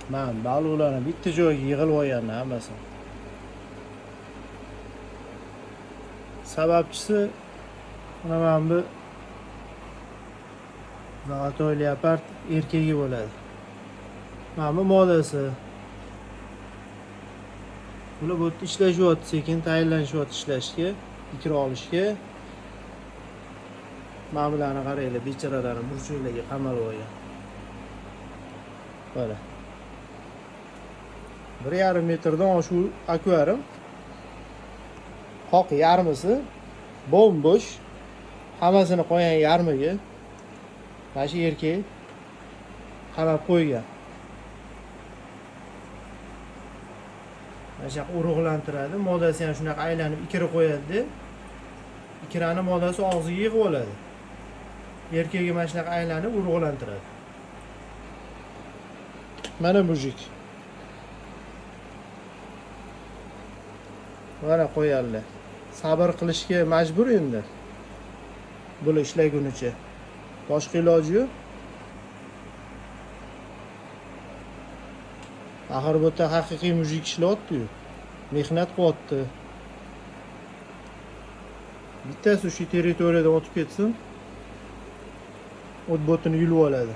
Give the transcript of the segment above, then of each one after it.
Men baliqlarni bitta joyga yig'ilib olganman hammasini. Sababchisi mana bu Zolotoy leopard erkagi bo'ladi. Mana bu modasi. Bular bu yerda ishlashyapti, sekin tayinlanishyapti ishlashga, ikra olishga. Mana bularni qaranglar, becharalarni burchaklarga qamalib olgan. Mana 1,5 metrdan oshuv akvarium. Qoq yarmisi bo'sh. Hammasini qo'ygan yarmiga. Mana shu erkak qamab qo'ygan. Mana shu urug'lantiradi. Modasi ham shunaqa aylanib ikra qo'yadi. Ikrani modasi og'ziga yig'ib oladi. Erkagi mana shunaqa aylanib urug'lantiradi. Mana mujik. Mana qo'yganlar. Sabr qilishga majbur endi. Bular ishlagunicha. Boshqa iloji yo'q. Axir bu yerda haqiqiy mujik ishlayapti-yu. Mehnat qilyapti. Bittasi shu territoriyadan o'tib ketsin. O't botini yulib oladi.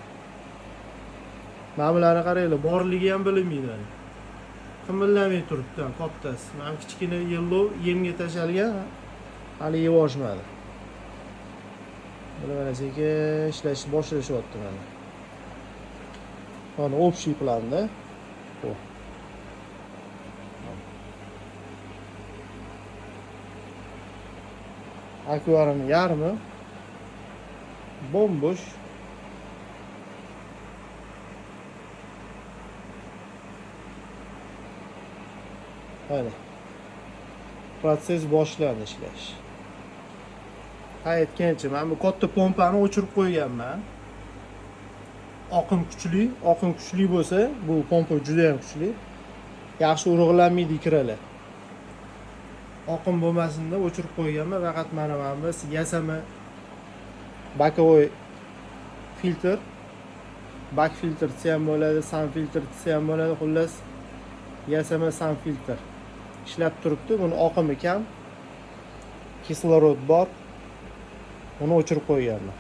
Mana bularni qaranglar, borligi ham bilinmaydi. Qimillamay turibdi, kattasi. Mana kichkina yellov yemga tashalgan, hali yeb olishmadi. Mana sekin ishlashni boshlashyapti mana. Mana общий planda. Akvarium yarmi bo'sh. Mana proses boshlandi ishlash. Aytgancha men bu katta pompani o'chirib qo'yganman. Oqim kuchli bo'lsa, bu pompa juda ham kuchli. Yaxshi urug'lanmaydi ikralar. Oqim bo'lmasin deb o'chirib qo'yganman. Faqat mana bu yasama bakovoy filtr, bak filtr desa ham bo'ladi, san filtr desa ham bo'ladi, xullas yasama san filtr ishlab turibdi. Buni oqimi kam, kislorod bor. Uni o'chirib qo'yganman.